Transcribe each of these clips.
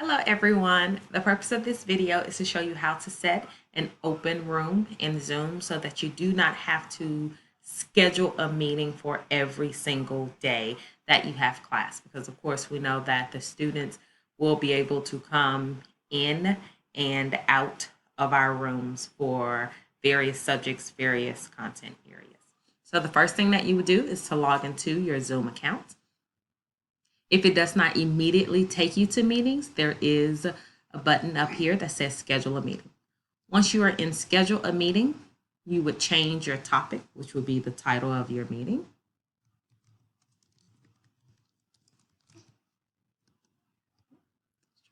Hello everyone. The purpose of this video is to show you how to set an open room in Zoom so that you do not have to schedule a meeting for every single day that you have class. Because of course we know that the students will be able to come in and out of our rooms for various subjects, various content areas. So the first thing that you would do is to log into your Zoom account. If it does not immediately take you to meetings, there is a button up here that says schedule a meeting. Once you are in schedule a meeting, you would change your topic, which would be the title of your meeting. Let's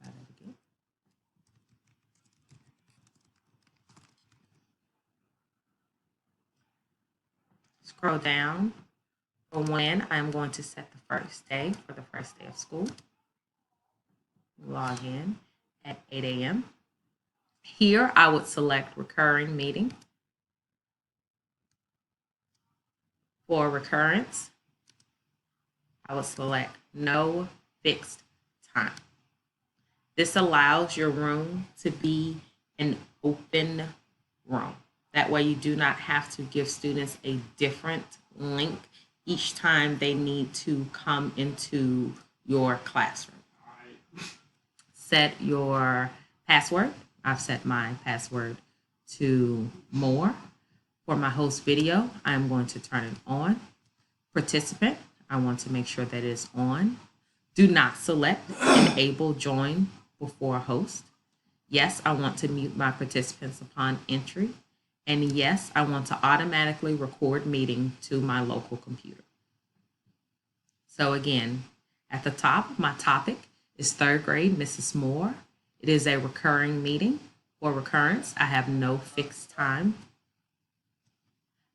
try that again. Scroll down for when I'm going to set the first day for the first day of school. Log in at 8 a.m. Here, I would select recurring meeting. For recurrence, I would select no fixed time. This allows your room to be an open room. That way you do not have to give students a different link each time they need to come into your classroom. Set your password. I've set my password to more. For my host video, I'm going to turn it on. Participant, I want to make sure that it is on. Do not select enable join before host. Yes, I want to mute my participants upon entry. And yes, I want to automatically record meeting to my local computer. So again, at the top, my topic is third grade, Mrs. Moore. It is a recurring meeting. For recurrence, I have no fixed time.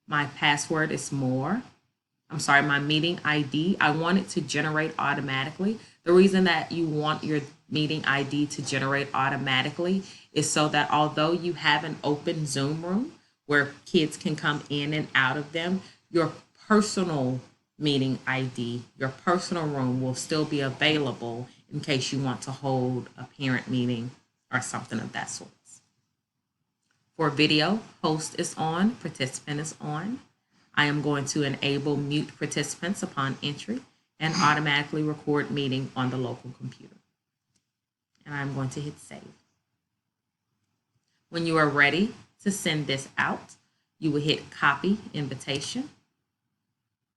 My password is more. My meeting ID, I want it to generate automatically. The reason that you want your meeting ID to generate automatically is so that although you have an open Zoom room where kids can come in and out of them, your personal meeting ID, your personal room will still be available in case you want to hold a parent meeting or something of that sort. For video, host is on, participant is on. I am going to enable mute participants upon entry and automatically record meeting on the local computer. And I'm going to hit save. When you are ready to send this out, you will hit copy invitation.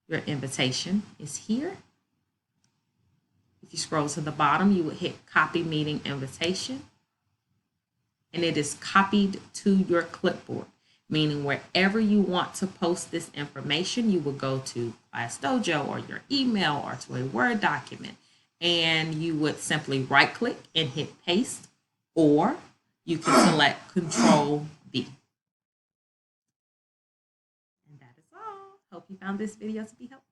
Your invitation is here. If you scroll to the bottom, you will hit copy meeting invitation. And it is copied to your clipboard, meaning wherever you want to post this information, you will go to ClassDojo or your email or to a Word document, and you would simply right click and hit paste, or you can select Control V. And that is all. Hope you found this video to be helpful.